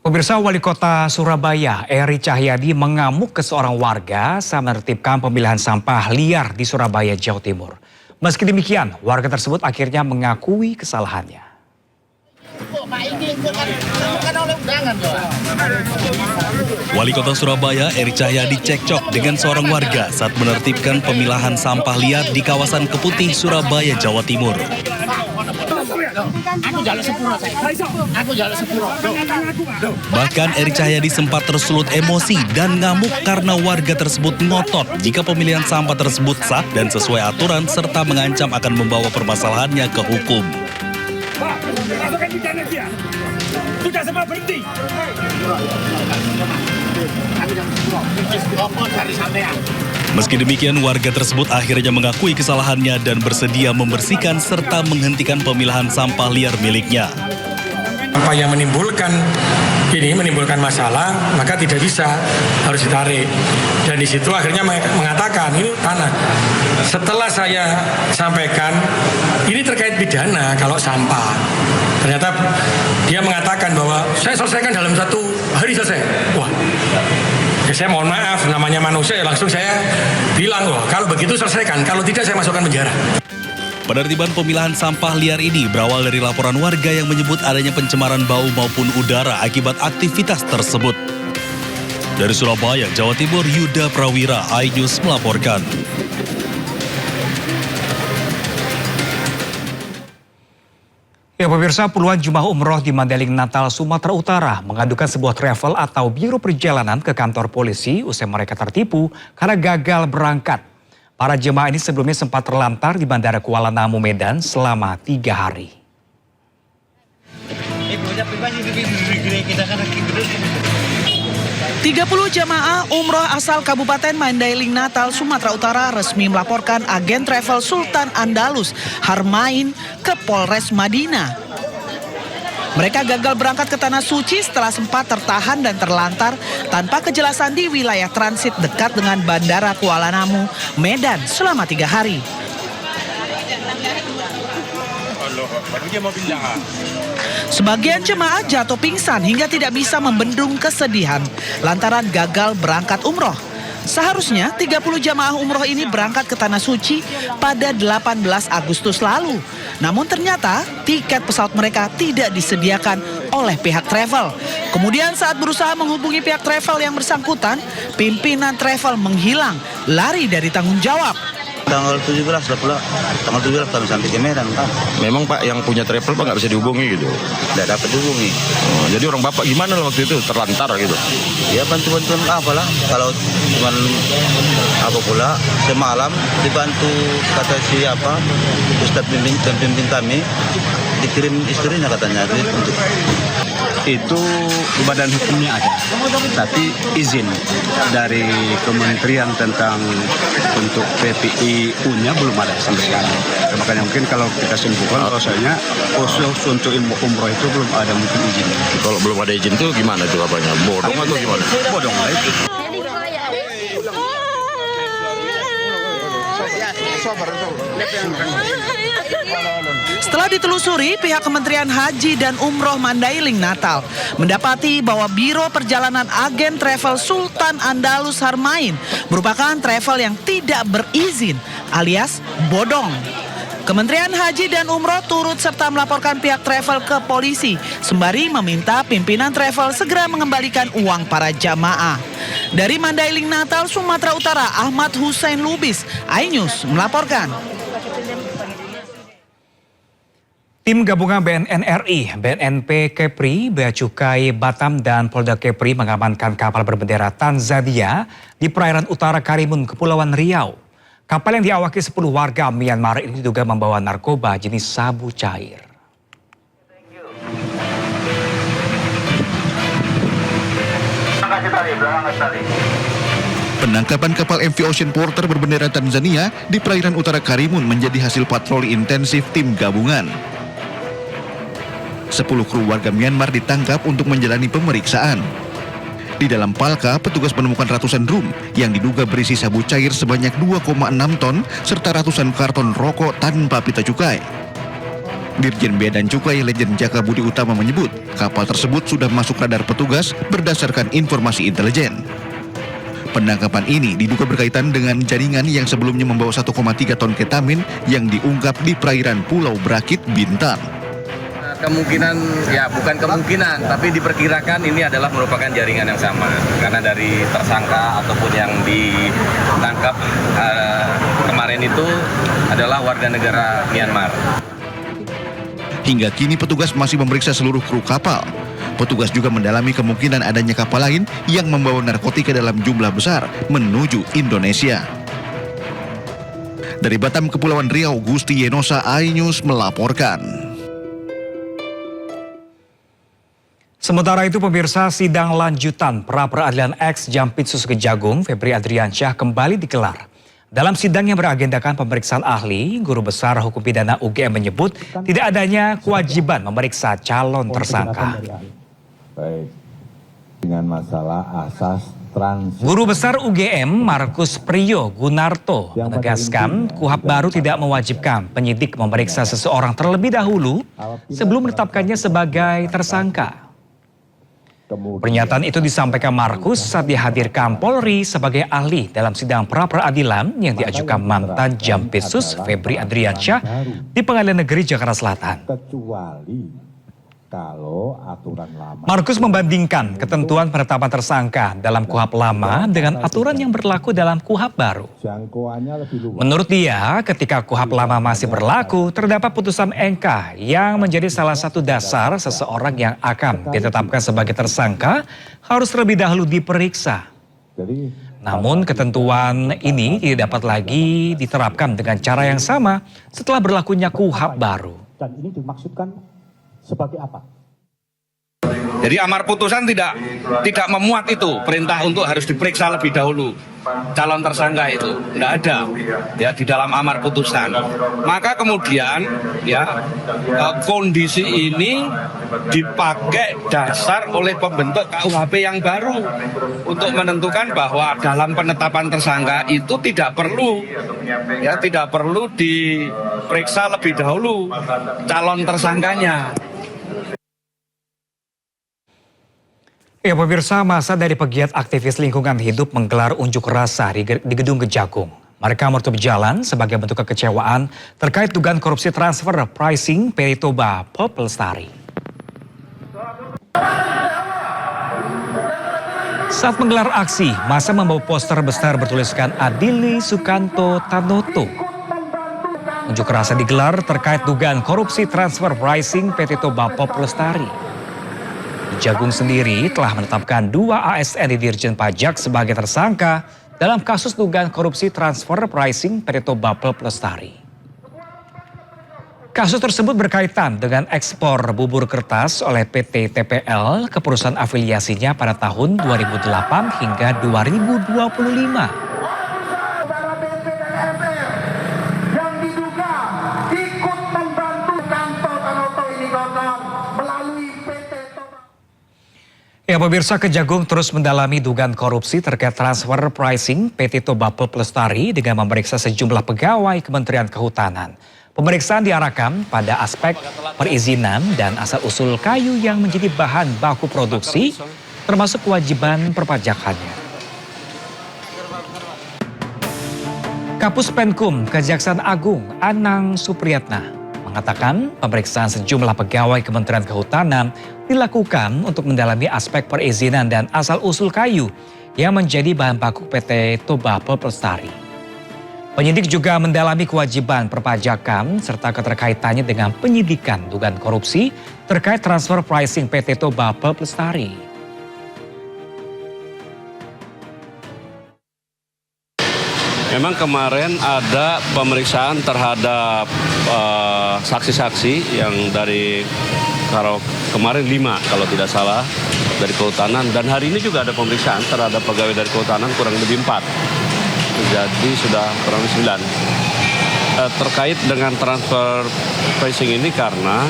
Pemirsa, Wali Kota Surabaya, Eri Cahyadi mengamuk ke seorang warga saat menertibkan pemilahan sampah liar di Surabaya, Jawa Timur. Meski demikian, warga tersebut akhirnya mengakui kesalahannya. Wali Kota Surabaya, Eri Cahyadi cekcok dengan seorang warga saat menertibkan pemilahan sampah liar di kawasan Keputih, Surabaya, Jawa Timur. Bahkan Eri Cahyadi sempat tersulut emosi dan ngamuk karena warga tersebut ngotot jika pemilihan sampah tersebut sah dan sesuai aturan serta mengancam akan membawa permasalahannya ke hukum. Sudah semua berhenti. Meski demikian, warga tersebut akhirnya mengakui kesalahannya dan bersedia membersihkan serta menghentikan pemilahan sampah liar miliknya. Sampah yang menimbulkan masalah, maka tidak bisa, harus ditarik. Dan di situ akhirnya mengatakan ini tanah. Setelah saya sampaikan, ini terkait pidana kalau sampah. Ternyata dia mengatakan bahwa saya selesaikan dalam 1 hari selesai. Wah, ya saya mohon maaf, namanya manusia, langsung saya bilang, wah kalau begitu selesaikan, kalau tidak saya masukkan penjara. Penertiban pemilahan sampah liar ini berawal dari laporan warga yang menyebut adanya pencemaran bau maupun udara akibat aktivitas tersebut. Dari Surabaya, Jawa Timur, Yuda Prawira, iNews melaporkan. Ya pemirsa, puluhan jemaah umroh di Mandailing, Natal, Sumatera Utara mengadukan sebuah travel atau biro perjalanan ke kantor polisi usai mereka tertipu karena gagal berangkat. Para jemaah ini sebelumnya sempat terlantar di Bandara Kuala Namu, Medan selama 3 hari. 30 jamaah umroh asal Kabupaten Mandailing, Natal, Sumatera Utara resmi melaporkan agen travel Sultan Andalus Harmain ke Polres Madinah. Mereka gagal berangkat ke Tanah Suci setelah sempat tertahan dan terlantar tanpa kejelasan di wilayah transit dekat dengan Bandara Kuala Namu, Medan selama 3 hari. Sebagian jemaah jatuh pingsan hingga tidak bisa membendung kesedihan lantaran gagal berangkat umroh. Seharusnya 30 jamaah umroh ini berangkat ke Tanah Suci pada 18 Agustus lalu. Namun ternyata tiket pesawat mereka tidak disediakan oleh pihak travel. Kemudian saat berusaha menghubungi pihak travel yang bersangkutan, pimpinan travel menghilang, lari dari tanggung jawab. Tanggal 17 lah pula, tanggal 17 kami sampai ke Medan, Pak. Memang Pak yang punya travel Pak nggak bisa dihubungi gitu? Tidak dapat dihubungi. Oh, jadi orang Bapak gimana waktu itu, terlantar gitu? Ya bantu-bantuan apalah, kalau cuma apa pula, semalam dibantu kata siapa, Ustadz pembimbing kami, dikirim istrinya katanya untuk itu badan hukumnya ada, tapi izin dari kementerian tentang untuk PPIU-nya belum ada sampai sekarang. Makanya mungkin kalau kita simpulkan rasanya khusus untuk ilmu umroh itu belum ada mungkin izin. Kalau belum ada izin tuh gimana tuh apanya? Bodong atau gimana? Bodong lah itu. Setelah ditelusuri, pihak Kementerian Haji dan Umroh Mandailing, Natal mendapati bahwa Biro Perjalanan Agen Travel Sultan Andalus Harmain merupakan travel yang tidak berizin alias bodong. Kementerian Haji dan Umroh turut serta melaporkan pihak travel ke polisi sembari meminta pimpinan travel segera mengembalikan uang para jamaah. Dari Mandailing, Natal, Sumatera Utara, Ahmad Hussein Lubis, iNews melaporkan. Tim gabungan BNN RI, BNP Kepri, Bea Cukai Batam dan Polda Kepri mengamankan kapal berbendera Tanzania di perairan utara Karimun, Kepulauan Riau. Kapal yang diawaki 10 warga Myanmar ini diduga membawa narkoba jenis sabu cair. Penangkapan kapal MV Ocean Porter berbendera Tanzania di perairan utara Karimun menjadi hasil patroli intensif tim gabungan. 10 kru warga Myanmar ditangkap untuk menjalani pemeriksaan. Di dalam palka, petugas menemukan ratusan drum yang diduga berisi sabu cair sebanyak 2,6 ton serta ratusan karton rokok tanpa pita cukai. Dirjen Bea dan Cukai Lejen Jaka Budi Utama menyebut kapal tersebut sudah masuk radar petugas berdasarkan informasi intelijen. Penangkapan ini diduga berkaitan dengan jaringan yang sebelumnya membawa 1,3 ton ketamin yang diungkap di perairan Pulau Brakit, Bintan. Kemungkinan, ya bukan kemungkinan, tapi diperkirakan ini adalah merupakan jaringan yang sama. Karena dari tersangka ataupun yang ditangkap kemarin itu adalah warga negara Myanmar. Hingga kini petugas masih memeriksa seluruh kru kapal. Petugas juga mendalami kemungkinan adanya kapal lain yang membawa narkotika dalam jumlah besar menuju Indonesia. Dari Batam, Kepulauan Riau, Gusti Yenosa, iNews melaporkan. Sementara itu pemirsa, sidang lanjutan pra-peradilan ex Jampitsus Kejagung Febri Adriansyah kembali digelar. Dalam sidang yang beragendakan pemeriksaan ahli, Guru Besar Hukum Pidana UGM menyebut tidak adanya kewajiban memeriksa calon tersangka. Baik, dengan masalah asas Guru Besar UGM Markus Priyo Gunarto menegaskan KUHP baru tidak mewajibkan penyidik memeriksa seseorang terlebih dahulu sebelum menetapkannya sebagai tersangka. Pernyataan itu disampaikan Markus saat dihadirkan Polri sebagai ahli dalam sidang pra-peradilan yang diajukan mantan Jampitsus Febri Adriansyah di Pengadilan Negeri Jakarta Selatan. Markus membandingkan ketentuan penetapan tersangka dalam KUHP lama dengan aturan yang berlaku dalam KUHP baru. Menurut dia, ketika KUHP lama masih berlaku, terdapat putusan MK yang menjadi salah satu dasar seseorang yang akan ditetapkan sebagai tersangka harus terlebih dahulu diperiksa. Namun ketentuan ini tidak dapat lagi diterapkan dengan cara yang sama setelah berlakunya KUHP baru. Dan ini dimaksudkan sebagai apa? Jadi amar putusan tidak memuat itu perintah untuk harus diperiksa lebih dahulu calon tersangka itu, tidak ada ya di dalam amar putusan. Maka kemudian ya kondisi ini dipakai dasar oleh pembentuk KUHP yang baru untuk menentukan bahwa dalam penetapan tersangka itu tidak perlu diperiksa lebih dahulu calon tersangkanya. Ya pemirsa, masa dari pegiat aktivis lingkungan hidup menggelar unjuk rasa di Gedung Kejagung. Mereka menutup jalan sebagai bentuk kekecewaan terkait dugaan korupsi transfer pricing PT Toba Pop Lestari. Saat menggelar aksi, masa membawa poster besar bertuliskan Adili Sukanto Tanoto. Unjuk rasa digelar terkait dugaan korupsi transfer pricing PT Toba Pop Lestari. Kejagung sendiri telah menetapkan 2 ASN di Dirjen Pajak sebagai tersangka dalam kasus dugaan korupsi transfer pricing PT Toba Pop Lestari. Kasus tersebut berkaitan dengan ekspor bubur kertas oleh PT TPL ke perusahaan afiliasinya pada tahun 2008 hingga 2025. Ya pemirsa, Kejagung terus mendalami dugaan korupsi terkait transfer pricing PT Toba Pop Lestari dengan memeriksa sejumlah pegawai Kementerian Kehutanan. Pemeriksaan diarahkan pada aspek perizinan dan asal-usul kayu yang menjadi bahan baku produksi, termasuk kewajiban perpajakannya. Kapus Penkum Kejaksaan Agung Anang Supriyatna mengatakan pemeriksaan sejumlah pegawai Kementerian Kehutanan dilakukan untuk mendalami aspek perizinan dan asal-usul kayu yang menjadi bahan baku PT Toba Pop Lestari. Penyidik juga mendalami kewajiban perpajakan serta keterkaitannya dengan penyidikan dugaan korupsi terkait transfer pricing PT Toba Pop Lestari. Memang kemarin ada pemeriksaan terhadap saksi-saksi yang dari kemarin 5 kalau tidak salah dari Kehutanan, dan hari ini juga ada pemeriksaan terhadap pegawai dari Kehutanan kurang lebih 4. Jadi sudah kurang lebih 9. Terkait dengan transfer pricing ini karena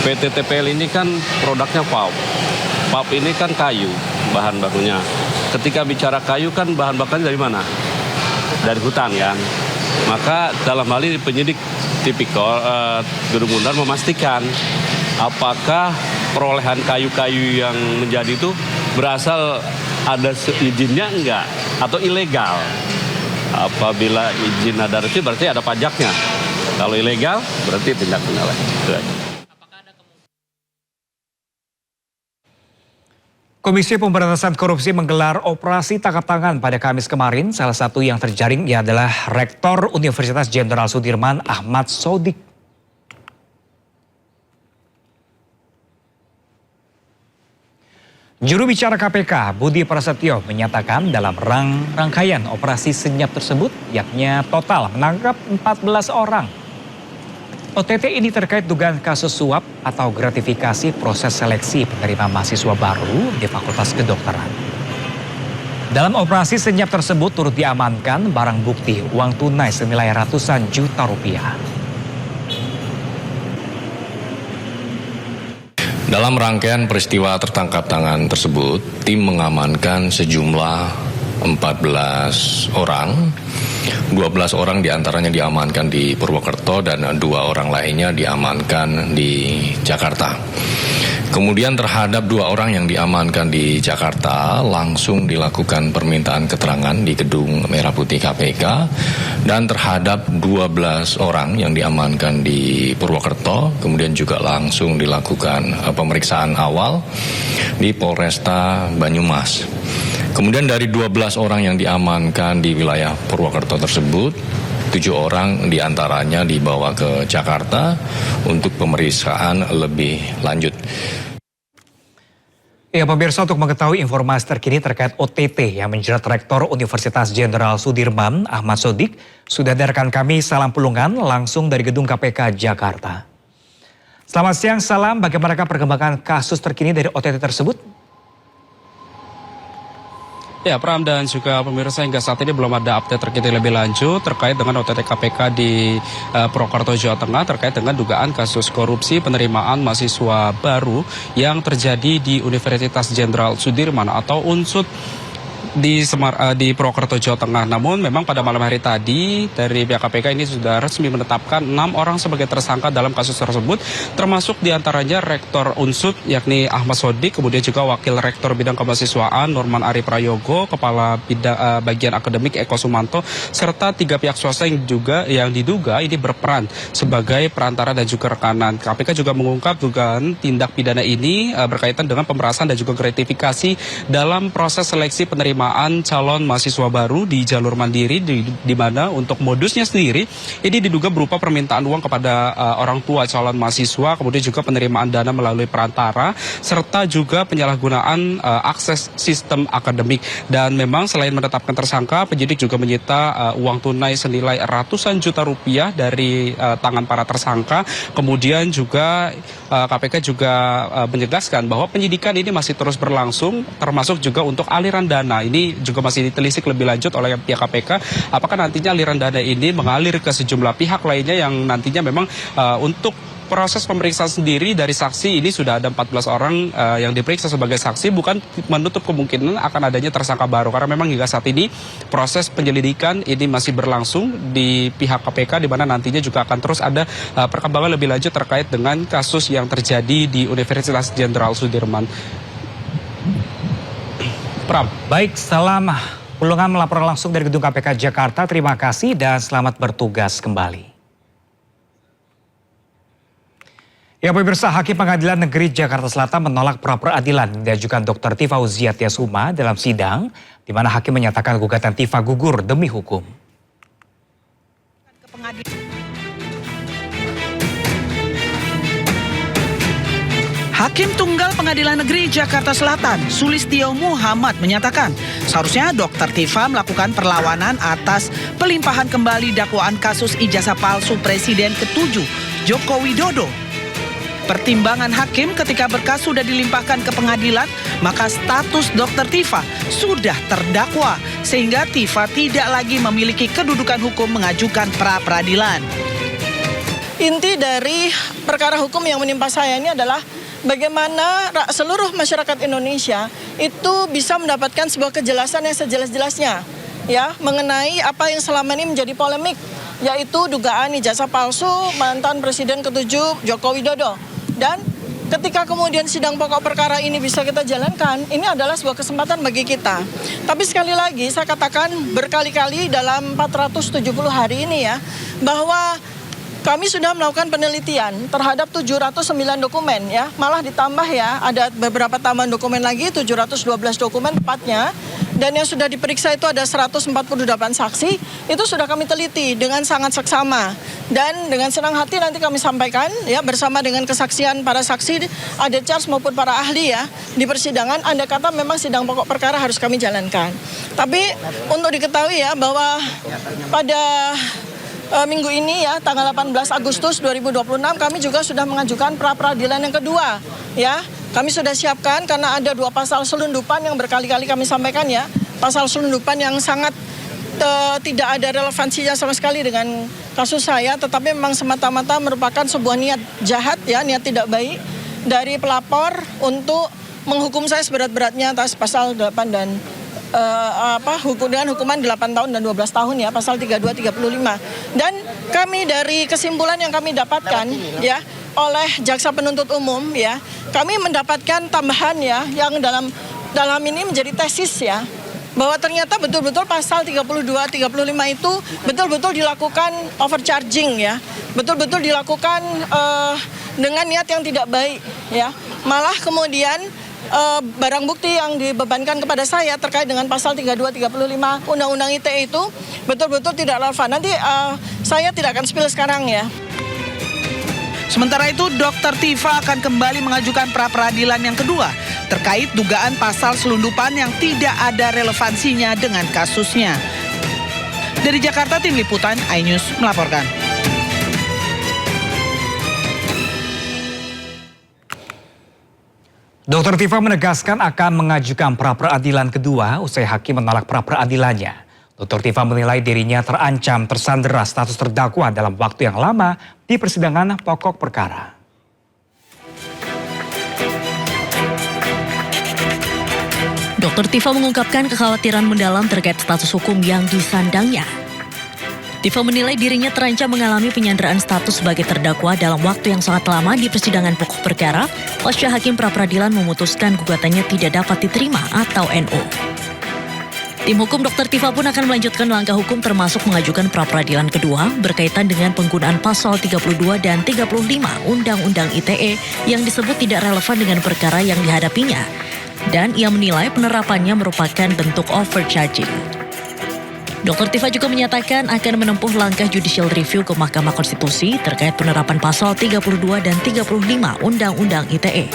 PT TPL ini kan produknya pulp. Pulp ini kan kayu bahan bakunya. Ketika bicara kayu kan bahan bakunya dari mana? Dari hutan kan. Maka dalam hal ini penyidik tipikor Gedung Bundar memastikan apakah perolehan kayu-kayu yang menjadi itu berasal ada izinnya enggak atau ilegal. Apabila izin ada resmi berarti ada pajaknya. Kalau ilegal berarti tindak pidana. Komisi Pemberantasan Korupsi menggelar operasi tangkap tangan pada Kamis kemarin. Salah satu yang terjaring adalah Rektor Universitas Jenderal Sudirman Ahmad Sodik. Juru bicara KPK Budi Prasetyo menyatakan dalam rangkaian operasi senyap tersebut, yakni total menangkap 14 orang. OTT ini terkait dugaan kasus suap atau gratifikasi proses seleksi penerima mahasiswa baru di Fakultas Kedokteran. Dalam operasi senyap tersebut turut diamankan barang bukti uang tunai senilai ratusan juta rupiah. Dalam rangkaian peristiwa tertangkap tangan tersebut, tim mengamankan sejumlah 14 orang. 12 orang diantaranya diamankan di Purwokerto dan 2 orang lainnya diamankan di Jakarta. Kemudian terhadap 2 orang yang diamankan di Jakarta langsung dilakukan permintaan keterangan di Gedung Merah Putih KPK, dan terhadap 12 orang yang diamankan di Purwokerto kemudian juga langsung dilakukan pemeriksaan awal di Polresta Banyumas. Kemudian dari 12 orang yang diamankan di wilayah Purwokerto tersebut, 7 orang diantaranya dibawa ke Jakarta untuk pemeriksaan lebih lanjut. Ya pemirsa, untuk mengetahui informasi terkini terkait OTT yang menjerat Rektor Universitas Jenderal Sudirman Ahmad Sodik, sudah ada rekan kami Salam Pulungan langsung dari Gedung KPK Jakarta. Selamat siang Salam, bagaimana perkembangan kasus terkini dari OTT tersebut? Ya, Pram dan juga pemirsa, hingga saat ini belum ada update terkini lebih lanjut terkait dengan OTT KPK di Purwokerto, Jawa Tengah terkait dengan dugaan kasus korupsi penerimaan mahasiswa baru yang terjadi di Universitas Jenderal Sudirman atau UNSUD di Purwokerto, Jawa Tengah. Namun memang pada malam hari tadi dari pihak KPK ini sudah resmi menetapkan 6 orang sebagai tersangka dalam kasus tersebut, termasuk diantaranya Rektor UNSUD yakni Ahmad Sodik, kemudian juga Wakil Rektor Bidang Kemahasiswaan Norman Ari Prayogo, Kepala Bidang Bagian Akademik Eko Sumanto, serta 3 pihak swasta yang diduga ini berperan sebagai perantara dan juga rekanan. KPK juga mengungkap dugaan tindak pidana ini berkaitan dengan pemerasan dan juga gratifikasi dalam proses seleksi penerimaan calon mahasiswa baru di jalur mandiri, di mana untuk modusnya sendiri ini diduga berupa permintaan uang kepada orang tua calon mahasiswa, kemudian juga penerimaan dana melalui perantara, serta juga penyalahgunaan akses sistem akademik. Dan memang selain menetapkan tersangka, penyidik juga menyita uang tunai senilai ratusan juta rupiah dari tangan para tersangka. Kemudian juga KPK juga menegaskan bahwa penyidikan ini masih terus berlangsung, termasuk juga untuk aliran dana. Ini juga masih ditelisik lebih lanjut oleh pihak KPK. Apakah nantinya aliran dana ini mengalir ke sejumlah pihak lainnya yang nantinya memang untuk proses pemeriksaan sendiri dari saksi ini sudah ada 14 orang yang diperiksa sebagai saksi, bukan menutup kemungkinan akan adanya tersangka baru. Karena memang hingga saat ini proses penyelidikan ini masih berlangsung di pihak KPK, di mana nantinya juga akan terus ada perkembangan lebih lanjut terkait dengan kasus yang terjadi di Universitas Jenderal Sudirman. Pram. Baik, Salam Pulungan melaporkan langsung dari Gedung KPK Jakarta. Terima kasih dan selamat bertugas kembali. Ya pemirsa, Hakim Pengadilan Negeri Jakarta Selatan menolak pra-peradilan yang diajukan Dr. Tifa Uziah Tiasuma dalam sidang, di mana Hakim menyatakan gugatan Tifa gugur demi hukum. Hakim Tunggal Pengadilan Negeri Jakarta Selatan, Sulistyo Muhammad menyatakan seharusnya Dr. Tifa melakukan perlawanan atas pelimpahan kembali dakwaan kasus ijazah palsu Presiden ke-7 Joko Widodo. Pertimbangan hakim ketika berkas sudah dilimpahkan ke pengadilan, maka status Dr. Tifa sudah terdakwa, sehingga Tifa tidak lagi memiliki kedudukan hukum mengajukan pra-peradilan. Inti dari perkara hukum yang menimpa saya ini adalah bagaimana seluruh masyarakat Indonesia itu bisa mendapatkan sebuah kejelasan yang sejelas-jelasnya ya mengenai apa yang selama ini menjadi polemik yaitu dugaan ijazah palsu mantan Presiden ke-7 Joko Widodo. Dan ketika kemudian sidang pokok perkara ini bisa kita jalankan, ini adalah sebuah kesempatan bagi kita. Tapi sekali lagi saya katakan berkali-kali dalam 470 hari ini ya, bahwa kami sudah melakukan penelitian terhadap 709 dokumen ya, malah ditambah ya, ada beberapa tambahan dokumen lagi, 712 dokumen tepatnya. Dan yang sudah diperiksa itu ada 148 saksi, itu sudah kami teliti dengan sangat seksama. Dan dengan senang hati nanti kami sampaikan ya, bersama dengan kesaksian para saksi, ada charge maupun para ahli ya, di persidangan, andai kata memang sidang pokok perkara harus kami jalankan. Tapi untuk diketahui ya, bahwa pada minggu ini ya, tanggal 18 Agustus 2026 kami juga sudah mengajukan pra-peradilan yang kedua ya. Kami sudah siapkan karena ada 2 pasal selundupan yang berkali-kali kami sampaikan ya. Pasal selundupan yang sangat tidak ada relevansinya sama sekali dengan kasus saya, tetapi memang semata-mata merupakan sebuah niat jahat ya, niat tidak baik dari pelapor untuk menghukum saya seberat-beratnya atas pasal 8 dan dengan hukuman 8 tahun dan 12 tahun ya, pasal 32 35. Dan kami dari kesimpulan yang kami dapatkan ya oleh jaksa penuntut umum ya, kami mendapatkan tambahan ya yang dalam ini menjadi tesis ya, bahwa ternyata betul-betul pasal 32 35 itu betul-betul dilakukan overcharging ya, betul-betul dilakukan dengan niat yang tidak baik ya. Malah kemudian barang bukti yang dibebankan kepada saya terkait dengan pasal 32 35 Undang-Undang ITE itu betul-betul tidak relevan. Nanti saya tidak akan spill sekarang ya. Sementara itu, Dr. Tifa akan kembali mengajukan pra-peradilan yang kedua terkait dugaan pasal selundupan yang tidak ada relevansinya dengan kasusnya. Dari Jakarta, Tim Liputan iNews melaporkan. Dr. Tifa menegaskan akan mengajukan pra-peradilan kedua usai hakim menolak pra-peradilannya. Dr. Tifa menilai dirinya terancam tersandera status terdakwa dalam waktu yang lama di persidangan pokok perkara. Dr. Tifa mengungkapkan kekhawatiran mendalam terkait status hukum yang disandangnya. Tifa menilai dirinya terancam mengalami penyanderaan status sebagai terdakwa dalam waktu yang sangat lama di persidangan pokok perkara pasca hakim pra-peradilan memutuskan gugatannya tidak dapat diterima atau NO. Tim hukum Dr. Tifa pun akan melanjutkan langkah hukum termasuk mengajukan pra-peradilan kedua berkaitan dengan penggunaan pasal 32 dan 35 Undang-Undang ITE yang disebut tidak relevan dengan perkara yang dihadapinya. Dan ia menilai penerapannya merupakan bentuk overcharging. Dr. Tifa juga menyatakan akan menempuh langkah judicial review ke Mahkamah Konstitusi terkait penerapan pasal 32 dan 35 Undang-Undang ITE.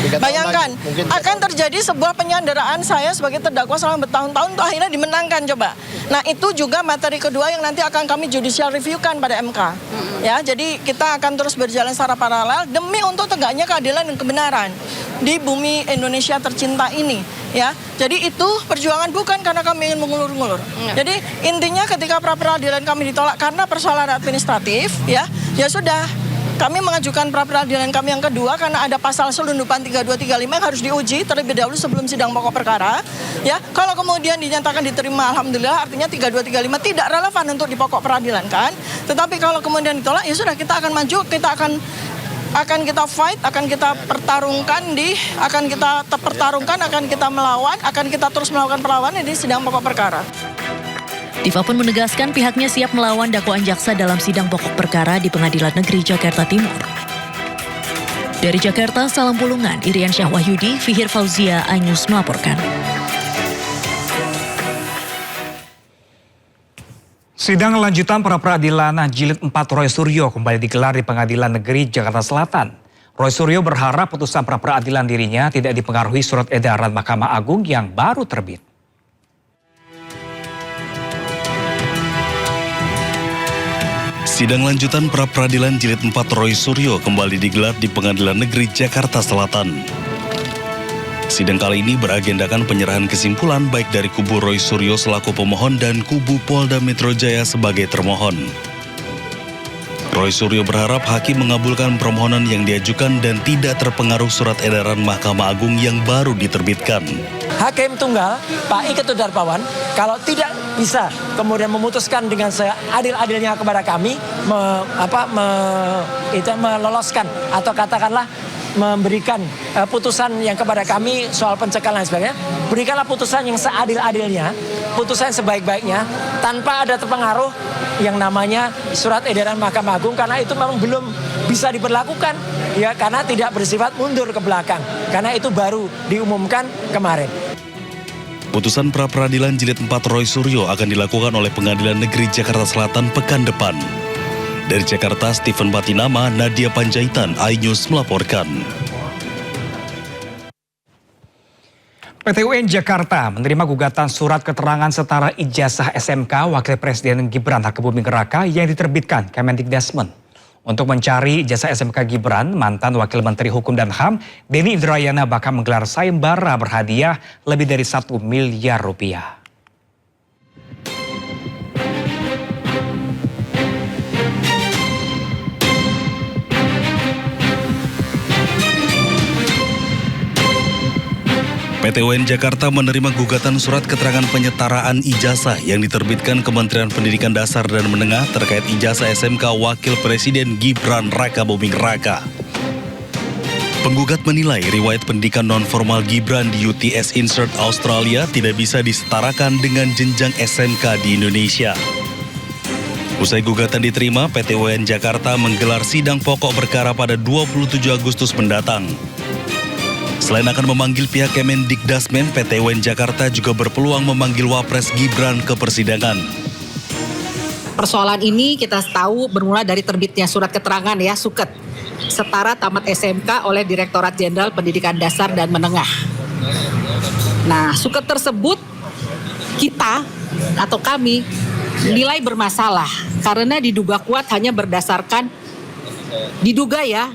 Bayangkan, akan terjadi sebuah penyanderaan saya sebagai terdakwa selama bertahun-tahun untuk akhirnya dimenangkan coba. Nah itu juga materi kedua yang nanti akan kami judicial reviewkan pada MK. Ya, jadi kita akan terus berjalan secara paralel demi untuk tegaknya keadilan dan kebenaran di bumi Indonesia tercinta ini. Ya, jadi itu perjuangan bukan karena kami ingin mengulur-ngulur. Jadi intinya ketika pra-peradilan kami ditolak karena persoalan administratif, ya sudah. Kami mengajukan pra-peradilan kami yang kedua karena ada pasal selundupan 3235 yang harus diuji terlebih dahulu sebelum sidang pokok perkara. Ya, kalau kemudian dinyatakan diterima, alhamdulillah, artinya 3235 tidak relevan untuk di pokok peradilan kan. Tetapi kalau kemudian ditolak, ya sudah kita akan maju, kita akan kita fight, akan kita pertarungkan akan kita melawan, akan kita terus melakukan perlawanan di sidang pokok perkara. Tifa pun menegaskan pihaknya siap melawan dakwaan jaksa dalam sidang pokok perkara di Pengadilan Negeri Jakarta Timur. Dari Jakarta, Salam Pulungan, Irian Syah Wahyudi, Fihir Fauzia, iNews melaporkan. Sidang lanjutan pra-peradilan Jilid 4 Roy Suryo kembali digelar di Pengadilan Negeri Jakarta Selatan. Roy Suryo berharap putusan pra-peradilan dirinya tidak dipengaruhi surat edaran Mahkamah Agung yang baru terbit. Sidang lanjutan pra-peradilan Jilid 4 Roy Suryo kembali digelar di Pengadilan Negeri Jakarta Selatan. Sidang kali ini beragendakan penyerahan kesimpulan baik dari kubu Roy Suryo selaku pemohon dan kubu Polda Metro Jaya sebagai termohon. Roy Suryo berharap hakim mengabulkan permohonan yang diajukan dan tidak terpengaruh surat edaran Mahkamah Agung yang baru diterbitkan. Hakim tunggal Pak Ike Darpawan kalau tidak bisa kemudian memutuskan dengan seadil-adilnya kepada kami, meloloskan atau katakanlah memberikan putusan yang kepada kami soal pencekalan dan sebagainya, berikanlah putusan yang seadil-adilnya, putusan yang sebaik-baiknya, tanpa ada terpengaruh yang namanya surat edaran Mahkamah Agung, karena itu memang belum bisa diberlakukan, ya, karena tidak bersifat mundur ke belakang, karena itu baru diumumkan kemarin. Putusan pra-peradilan jilid 4 Roy Suryo akan dilakukan oleh Pengadilan Negeri Jakarta Selatan pekan depan. Dari Jakarta, Stephen Batinama, Nadia Panjaitan, iNews melaporkan. PT UN Jakarta menerima gugatan surat keterangan setara ijazah SMK Wakil Presiden Gibran Rakabuming Raka yang diterbitkan Kemendikbudrismen. Untuk mencari ijazah SMK Gibran, mantan Wakil Menteri Hukum dan HAM Denny Indrayana bakal menggelar sayembara berhadiah lebih dari 1 miliar rupiah. PT UN Jakarta menerima gugatan surat keterangan penyetaraan ijazah yang diterbitkan Kementerian Pendidikan Dasar dan Menengah terkait ijazah SMK Wakil Presiden Gibran Rakabuming Raka. Penggugat menilai riwayat pendidikan non-formal Gibran di UTS Insert Australia tidak bisa disetarakan dengan jenjang SMK di Indonesia. Usai gugatan diterima, PT UN Jakarta menggelar sidang pokok perkara pada 27 Agustus mendatang. Selain akan memanggil pihak Kemendikbudrismen, PT UN Jakarta juga berpeluang memanggil Wapres Gibran ke persidangan. Persoalan ini kita tahu bermula dari terbitnya surat keterangan ya, SUKET, setara tamat SMK oleh Direktorat Jenderal Pendidikan Dasar dan Menengah. Nah, SUKET tersebut kita atau kami nilai bermasalah karena diduga kuat hanya berdasarkan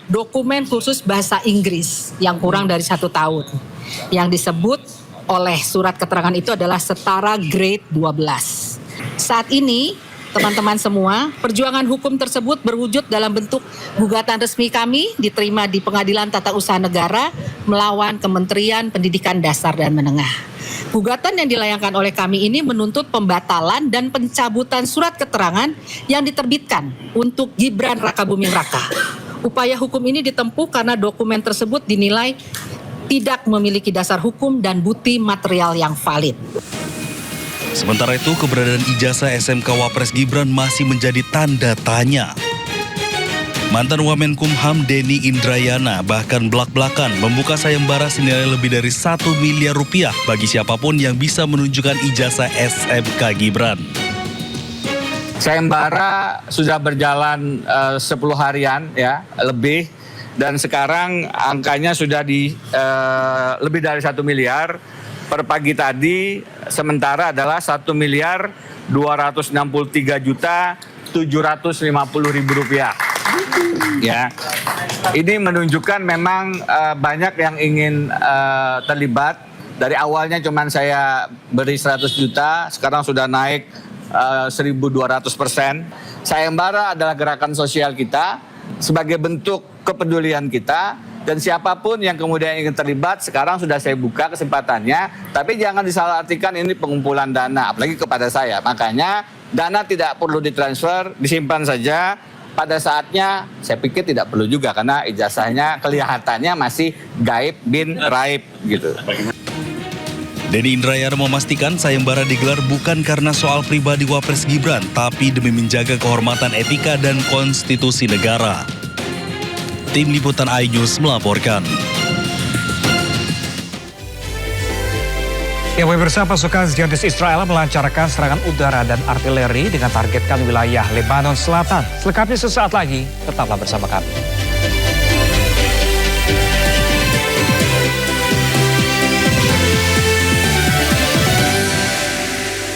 dokumen khusus bahasa Inggris yang kurang dari 1 tahun. Yang disebut oleh surat keterangan itu adalah setara grade 12. Saat ini, teman-teman semua, perjuangan hukum tersebut berwujud dalam bentuk gugatan resmi kami diterima di Pengadilan Tata Usaha Negara melawan Kementerian Pendidikan Dasar dan Menengah. Gugatan yang dilayangkan oleh kami ini menuntut pembatalan dan pencabutan surat keterangan yang diterbitkan untuk Gibran Rakabuming Raka. Upaya hukum ini ditempuh karena dokumen tersebut dinilai tidak memiliki dasar hukum dan bukti material yang valid. Sementara itu, keberadaan ijazah SMK Wapres Gibran masih menjadi tanda tanya. Mantan Wamenkumham Denny Indrayana bahkan belak-belakan membuka sayembara senilai lebih dari 1 miliar rupiah bagi siapapun yang bisa menunjukkan ijazah SMK Gibran. Sayembara sudah berjalan 10 harian ya lebih, dan sekarang angkanya sudah di lebih dari 1 miliar. Per pagi tadi sementara adalah 1 miliar 263 juta 750.000 rupiah. Ya, ini menunjukkan memang banyak yang ingin terlibat. Dari awalnya cuman saya beri 100 juta, sekarang sudah naik 1.200%. Sayembara adalah gerakan sosial kita sebagai bentuk kepedulian kita, dan siapapun yang kemudian ingin terlibat sekarang sudah saya buka kesempatannya. Tapi jangan disalahartikan ini pengumpulan dana, apalagi kepada saya. Makanya dana tidak perlu ditransfer, disimpan saja. Pada saatnya saya pikir tidak perlu juga karena ijazahnya kelihatannya masih gaib bin raib gitu. Denny Indrayana memastikan sayembara digelar bukan karena soal pribadi Wapres Gibran, tapi demi menjaga kehormatan etika dan konstitusi negara. Tim Liputan iNews melaporkan. Ya, pemirsa, pasukan Zionis Israel melancarkan serangan udara dan artileri dengan targetkan wilayah Lebanon Selatan. Selengkapnya sesaat lagi, tetaplah bersama kami.